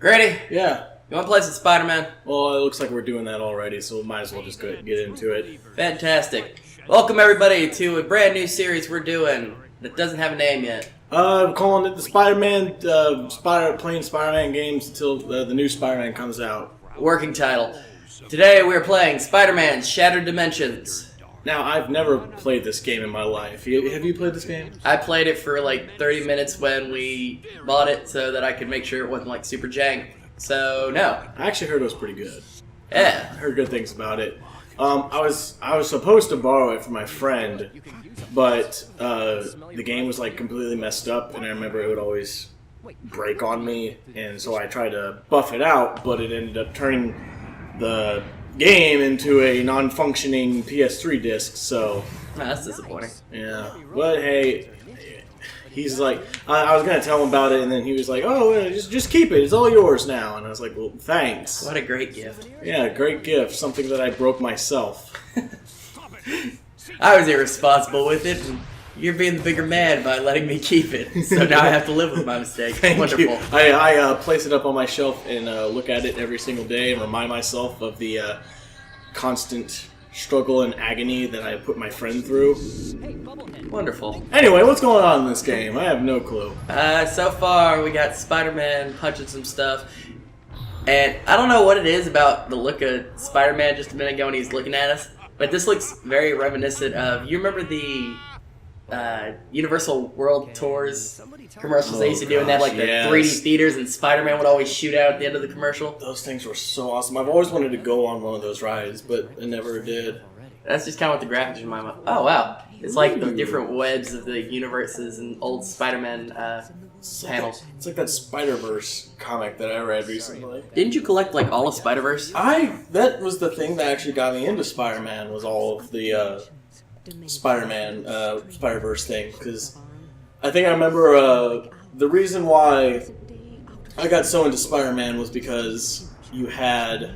Grady, Yeah. you want to play some Spider-Man? Well, it looks like we're doing that already, so we might as well just get into it. Fantastic. Welcome everybody to a brand new series we're doing that doesn't have a name yet. I'm calling it the Spider-Man, playing Spider-Man games until the new Spider-Man comes out. Working title. Today we're playing Spider-Man Shattered Dimensions. Now, I've never played this game in my life. Have you played this game? I played it for like 30 minutes when we bought it so that I could make sure it wasn't like super jank. So, no. I actually heard it was pretty good. Yeah. I heard good things about it. I was supposed to borrow it from my friend, but the game was like completely messed up, and I remember it would always break on me, and so I tried to buff it out, but it ended up turning the game into a non-functioning PS3 disc, so... That's disappointing. Yeah, but hey, he's like... I was going to tell him about it, and then he was like, oh, just keep it, it's all yours now. And I was like, well, thanks. What a great gift. Yeah, great gift, something that I broke myself. I was irresponsible with it, and you're being the bigger man by letting me keep it. So now I have to live with my mistake. Thank Wonderful. you. I place it up on my shelf and look at it every single day and remind myself of the constant struggle and agony that I put my friend through. Wonderful. Anyway, what's going on in this game? I have no clue. So far, we got Spider-Man punching some stuff. And I don't know what it is about the look of Spider-Man just a minute ago when he's looking at us, but this looks very reminiscent of... You remember the Universal World Tours commercials they used to do, and they had like the 3D theaters, and Spider-Man would always shoot out at the end of the commercial? Those things were so awesome. I've always wanted to go on one of those rides, but I never did. That's just kind of what the graphics remind me of. Oh, wow. It's like the different webs of the universes and old Spider-Man panels. It's like that Spider-Verse comic that I read recently. Didn't you collect like all of Spider-Verse? That was the thing that actually got me into Spider-Man, was all of the Spider-Man, Spider-Verse thing, because I think I remember the reason why I got so into Spider-Man was because you had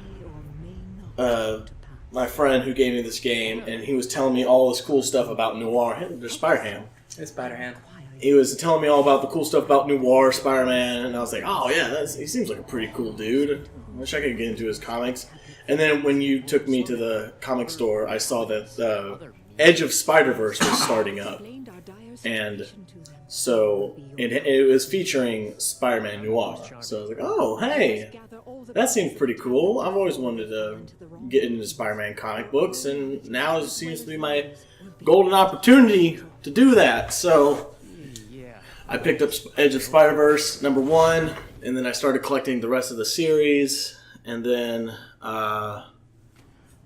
my friend who gave me this game, and he was telling me all this cool stuff about Noir. There's Spider-Ham. It's Spider-Man. He was telling me all about the cool stuff about Noir Spider-Man, and I was like, oh yeah, he seems like a pretty cool dude. I wish I could get into his comics. And then when you took me to the comic store, I saw that Edge of Spider-Verse was starting up. And so it was featuring Spider-Man Noir. So I was like, oh, hey, that seems pretty cool. I've always wanted to get into Spider-Man comic books, and now it seems to be my golden opportunity to do that. So I picked up Edge of Spider-Verse #1, and then I started collecting the rest of the series, and then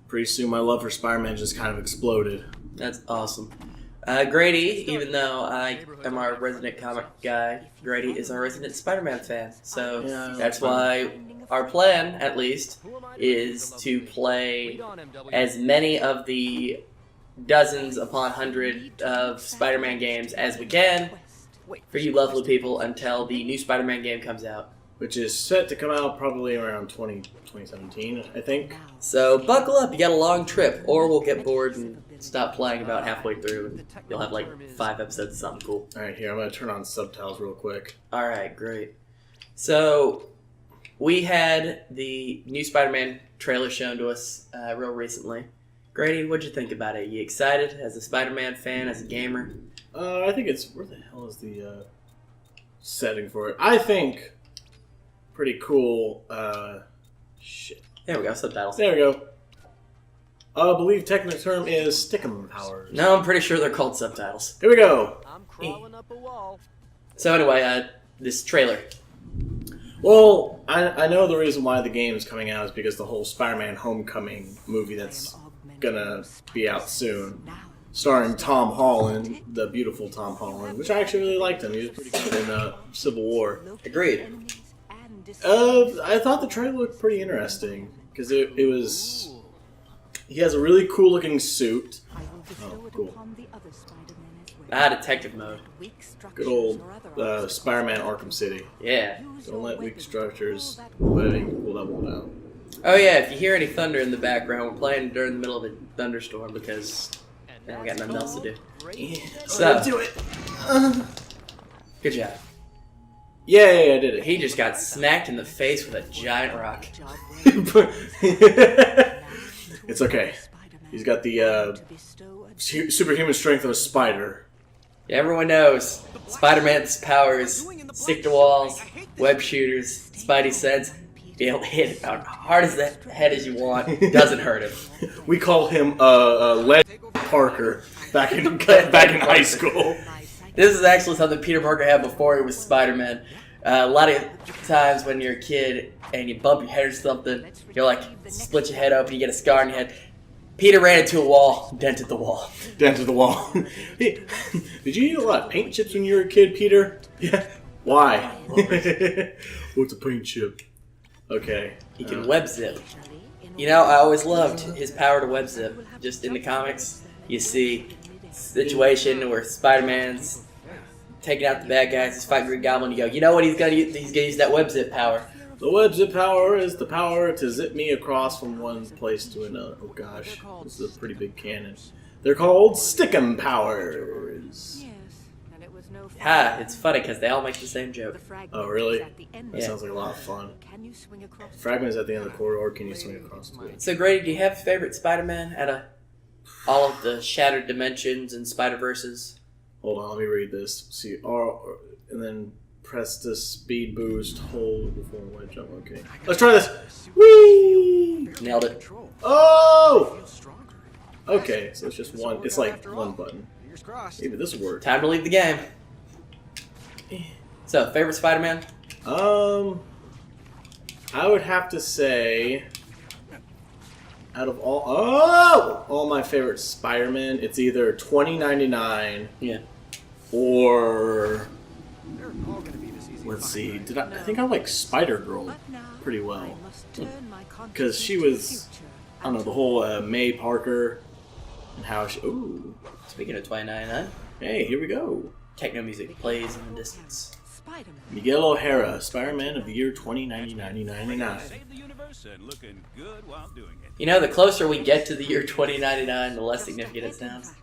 pretty soon my love for Spider-Man just kind of exploded. That's awesome. Grady, even though I am our resident comic guy, Grady is our resident Spider-Man fan. So that's why our plan, at least, is to play as many of the dozens upon hundred of Spider-Man games as we can for you lovely people until the new Spider-Man game comes out. Which is set to come out probably around 2017, I think. So buckle up, you got a long trip, or we'll get bored and stop playing about halfway through, and you'll have like 5 episodes of something cool. Alright, here, I'm going to turn on subtitles real quick. Alright, great. So, we had the new Spider-Man trailer shown to us real recently. Grady, what'd you think about it? You excited as a Spider-Man fan, as a gamer? I think it's... Where the hell is the setting for it? I think... Pretty cool. Shit. There we go, subtitles. There we go. I believe technical term is stickum powers. No, I'm pretty sure they're called subtitles. Here we go. I'm crawling up a wall. So anyway, this trailer. Well, I know the reason why the game is coming out is because the whole Spider-Man Homecoming movie that's gonna be out soon, starring Tom Holland, the beautiful Tom Holland, which I actually really liked him. He was pretty good in Civil War. Agreed. I thought the trailer looked pretty interesting because it was. He has a really cool looking suit. Oh, cool. Detective mode. Good old Spider-Man Arkham City. Yeah. Don't let weak structures letting pull double down. Oh yeah, if you hear any thunder in the background, we're playing during the middle of a thunderstorm because we got nothing else to do. Yeah, So, do it. Good job. Yeah, I did it. He just got smacked in the face with a giant rock. It's okay. He's got the superhuman strength of a spider. Yeah, everyone knows Spider-Man's powers: stick to walls, web shooters, Spidey sense. Be able to hit it as hard as the head as you want. Doesn't hurt him. We call him Lead Parker back in high school. This is actually something Peter Parker had before he was Spider-Man. A lot of times when you're a kid and you bump your head or something, you're like, split your head open, you get a scar on your head. Peter ran into a wall, dented the wall. Dented the wall. Hey, did you eat a lot of paint chips when you were a kid, Peter? Yeah. Why? What's a paint chip? Okay. He can web zip. You know, I always loved his power to web zip. Just in the comics, you see a situation where Spider-Man's taking out the bad guys, he's fighting Green Goblin, you go, you know what he's gonna use? He's gonna use that web zip power. The web zip power is the power to zip me across from one place to another. Oh gosh, this is a pretty big cannon. They're called Stickum powers. Ha, it's funny because they all make the same joke. Oh really? Yeah. That sounds like a lot of fun. Fragment is at the end of the corridor, can you swing across to it? So Grady, do you have a favorite Spider-Man out of all of the shattered dimensions and Spider-Verses? Hold on, let me read this. See, and then press the speed boost, hold before one jump. Okay. Let's try this. Whee! Nailed it. Oh! Okay, so it's just one. It's like one button. Maybe this will work. Time to leave the game. So, favorite Spider-Man? I would have to say, out of all my favorite Spider-Man, it's either 2099. Yeah. Or let's see. I think I like Spider-Girl pretty well because she was, I don't know, the whole May Parker and how she. Ooh. Speaking of 2099, hey, here we go. Techno music plays in the distance. Miguel O'Hara, Spider-Man of the year 2099. You know, the closer we get to the year 2099, the less significant it sounds.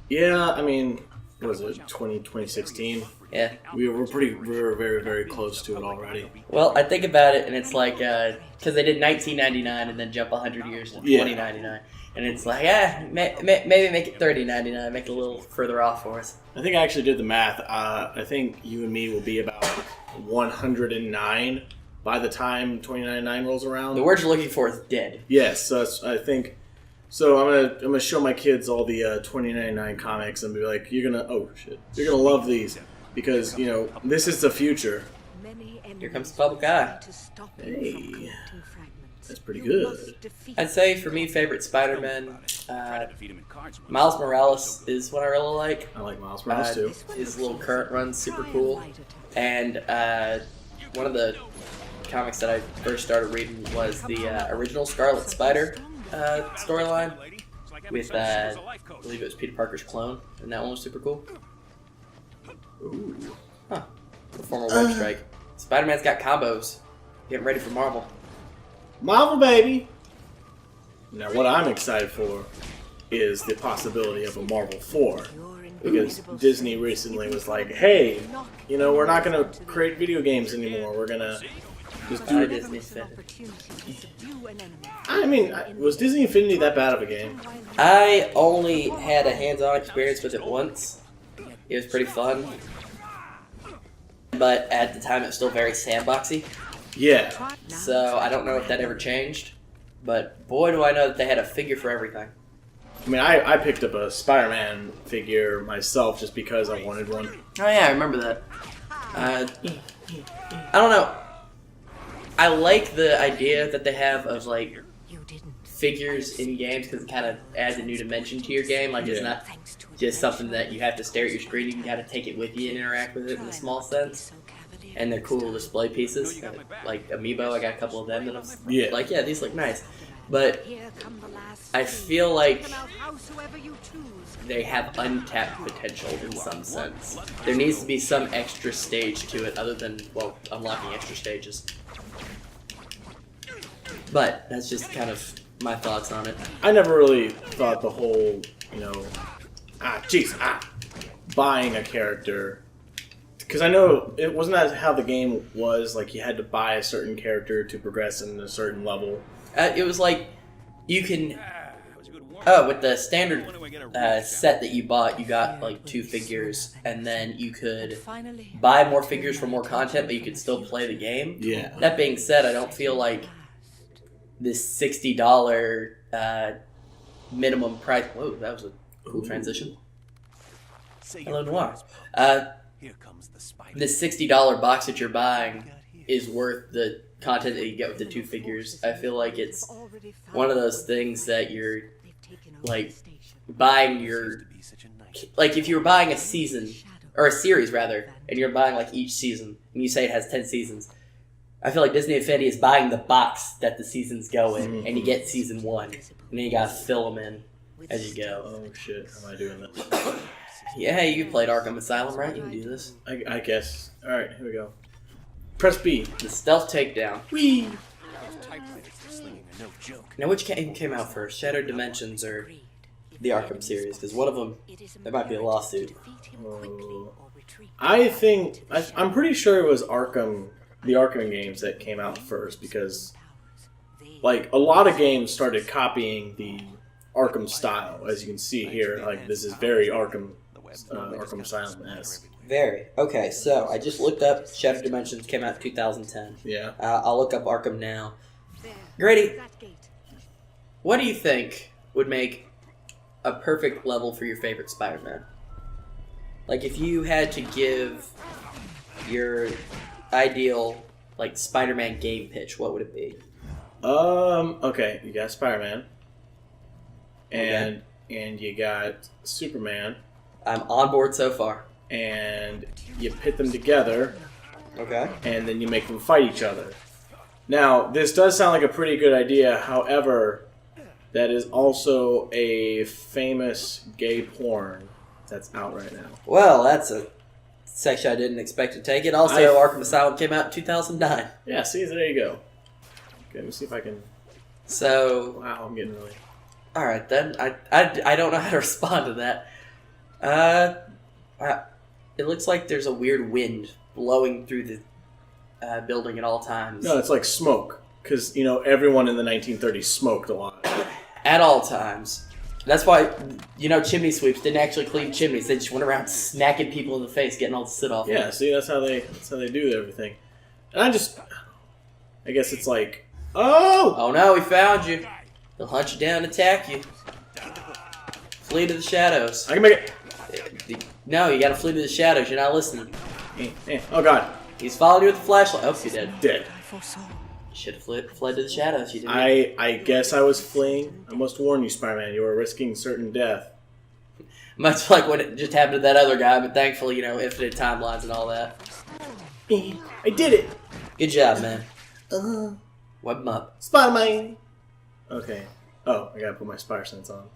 Yeah, I mean, what was it, 2016? Yeah. We were very, very close to it already. Well, I think about it, and it's like, because they did 1999 and then jump 100 years to 2099. And it's like, maybe make it 3099, make it a little further off for us. I think I actually did the math. I think you and me will be about 109 by the time 2099 rolls around. The word you're looking for is dead. Yes, so I think. So I'm gonna show my kids all the 2099 comics and be like, you're gonna love these because you know this is the future. Here comes the public eye. Hey, that's pretty good. I'd say for me, favorite Spider-Man, Miles Morales is what I really like. I like Miles Morales too. His little current run's super cool, and one of the comics that I first started reading was the original Scarlet Spider storyline with, I believe it was Peter Parker's clone, and that one was super cool. Ooh. Huh. The former Web Strike. Spider-Man's got combos. Getting ready for Marvel. Marvel, baby! Now, what I'm excited for is the possibility of a Marvel 4. Because Disney recently was like, hey, you know, we're not going to create video games anymore. We're going to just do Disney I mean, was Disney Infinity that bad of a game? I only had a hands-on experience with it once. It was pretty fun. But at the time, it was still very sandboxy. Yeah. So I don't know if that ever changed. But boy, do I know that they had a figure for everything. I mean, I picked up a Spider-Man figure myself just because I wanted one. Oh yeah, I remember that. I don't know. I like the idea that they have of like figures in games because it kind of adds a new dimension to your game. Like it's not just something that you have to stare at your screen. You got to take it with you and interact with it in a small sense. And they're cool display pieces, like Amiibo. I got a couple of them that I'm like, yeah, these look nice. But I feel like they have untapped potential in some sense. There needs to be some extra stage to it other than, well, unlocking extra stages. But that's just kind of my thoughts on it. I never really thought the whole, you know, buying a character Because I know it wasn't that how the game was. Like you had to buy a certain character to progress in a certain level. It was like you can. Oh, with the standard set that you bought, you got like 2 figures, and then you could buy more figures for more content, but you could still play the game. Yeah. That being said, I don't feel like this $60 minimum price. Whoa, that was a cool transition. Hello, Noir. This $60 box that you're buying is worth the content that you get with the 2 figures. I feel like it's one of those things that you're like buying your, like if you were buying a season or a series rather, and you're buying like each season, and you say it has 10 seasons. I feel like Disney Infinity is buying the box that the seasons go in, and you get season 1, and then you gotta fill them in as you go. Oh shit! How am I doing this? Yeah, you played Arkham Asylum, right? You can do this. I guess. All right, here we go. Press B. The stealth takedown. Whee! Now, which game came out first? Shattered Dimensions or the Arkham series? Because one of them, there might be a lawsuit. I think I'm pretty sure it was Arkham, the Arkham games that came out first because, like, a lot of games started copying the Arkham style, as you can see here. Like, this is very Arkham Asylum-esque. Very. Okay, so I just looked up Shattered Dimensions, came out in 2010. Yeah. I'll look up Arkham now. Grady, what do you think would make a perfect level for your favorite Spider-Man? Like, if you had to give your ideal, like, Spider-Man game pitch, what would it be? Okay, you got Spider-Man. And you got Superman. I'm on board so far. And you pit them together. Okay. And then you make them fight each other. Now, this does sound like a pretty good idea. However, that is also a famous gay porn that's out right now. Well, that's a section I didn't expect to take it. Also, Arkham Asylum came out in 2009. Yeah, see, there you go. Okay, let me see if I can... So... Wow, I'm getting really... Alright, then. I don't know how to respond to that. It looks like there's a weird wind blowing through the building at all times. No, it's like smoke. Because, everyone in the 1930s smoked a lot. At all times. That's why, chimney sweeps didn't actually clean chimneys. They just went around smacking people in the face, getting all the soot off. Yeah, see, that's how they do everything. And I guess it's like, oh no, we found you. They'll hunt you down and attack you. Flee to the shadows. I can make it. No, you gotta flee to the shadows. You're not listening. Oh god. He's followed you with the flashlight. Oh, you're dead. Dead. Should have fled to the shadows. You didn't. I guess I was fleeing. I must warn you, Spider-Man. You are risking certain death. Much like what it just happened to that other guy, but thankfully, infinite timelines and all that. I did it. Good job, man. Web 'em up. Spider-Man. Okay. Oh, I gotta put my Spider Sense on.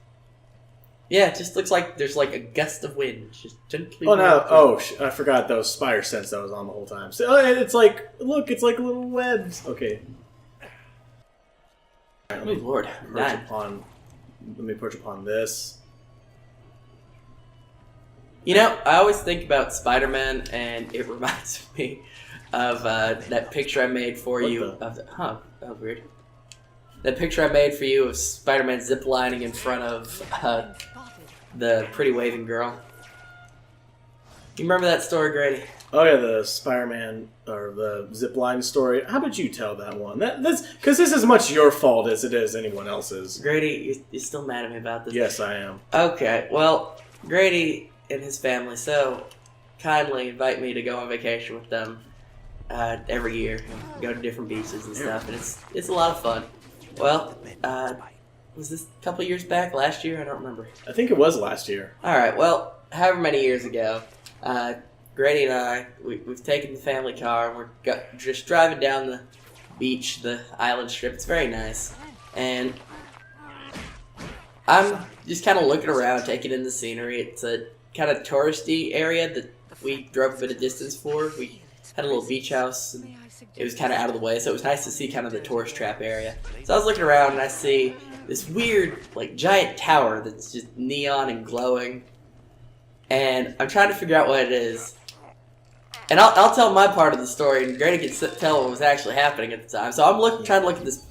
Yeah, it just looks like there's like a gust of wind just gently. Oh no! Oh, I forgot that was Spider Sense that was on the whole time. So it's like, look, it's like little webs. Okay. Right, Oh Lord! let me perch upon this. I always think about Spider-Man, and it reminds me of that picture I made for you. That was weird. That picture I made for you of Spider-Man ziplining in front of the pretty waving girl. You remember that story, Grady? Oh yeah, the Spider-Man or the zipline story. How about you tell that one? That's because this is as much your fault as it is anyone else's. Grady, you're still mad at me about this? Yes, I am. Okay, well, Grady and his family so kindly invite me to go on vacation with them every year, and go to different beaches and stuff, and it's a lot of fun. Well, was this a couple years back? Last year? I don't remember. I think it was last year. Alright, well, however many years ago, Grady and I, we've taken the family car, and we're just driving down the beach, the island strip. It's very nice. And I'm just kind of looking around, taking in the scenery. It's a kind of touristy area that we drove a bit of distance for. We had a little beach house, and it was kind of out of the way, so it was nice to see kind of the tourist trap area. So I was looking around, and I see this weird, like, giant tower that's just neon and glowing. And I'm trying to figure out what it is. And I'll tell my part of the story, and Grady can tell what was actually happening at the time. So I'm trying to look at this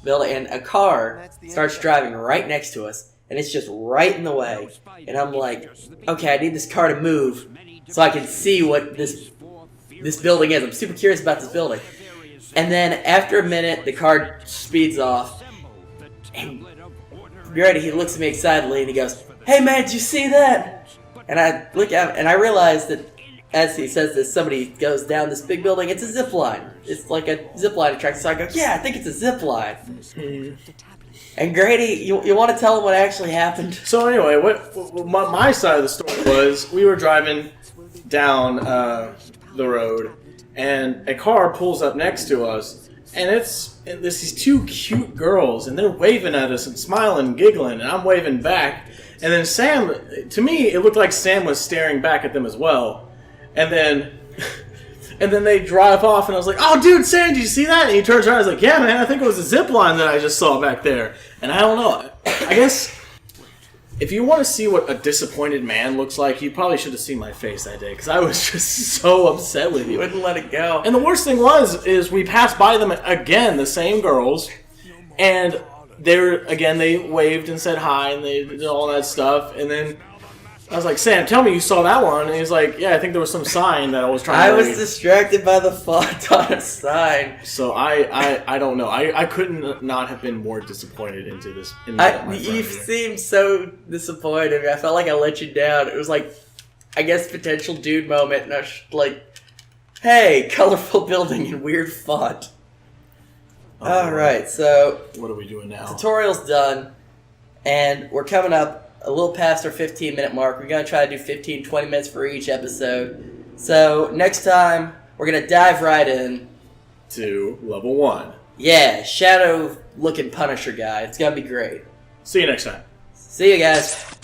building, and a car starts driving right next to us, and it's just right in the way. And I'm like, okay, I need this car to move so I can see what this building is. I'm super curious about this building. And then after a minute, the car speeds off, and Grady, he looks at me excitedly, and he goes, "Hey man, did you see that?" And I look at, and I realize that as he says this, somebody goes down this big building. It's a zip line. It's like a zip line attraction. So I go, "Yeah, I think it's a zip line." And Grady, you want to tell him what actually happened? So anyway, what my side of the story was, we were driving down the road, and a car pulls up next to us, and there's these two cute girls, and they're waving at us and smiling and giggling, and I'm waving back. And then Sam, to me, it looked like Sam was staring back at them as well. And then they drive off, and I was like, "Oh, dude, Sam, did you see that?" And he turns around and he's like, "Yeah, man, I think it was a zip line that I just saw back there." And I don't know. I guess if you want to see what a disappointed man looks like, you probably should have seen my face that day, because I was just so upset with you. Wouldn't let it go. And the worst thing is we passed by them again, the same girls, and they waved and said hi, and they did all that stuff, and then I was like, "Sam, tell me you saw that one." And he's like, "Yeah, I think there was some sign that I was trying to read." I was distracted by the font on a sign. So I don't know. I couldn't not have been more disappointed into this. You seemed so disappointed. I felt like I let you down. It was like, I guess, potential dude moment. And I was like, "Hey, colorful building and weird font." Alright, so what are we doing now? Tutorial's done. And we're coming up a little past our 15-minute mark. We're going to try to do 15-20 minutes for each episode. So next time, we're going to dive right in to level 1. Yeah, shadow-looking Punisher guy. It's going to be great. See you next time. See you guys.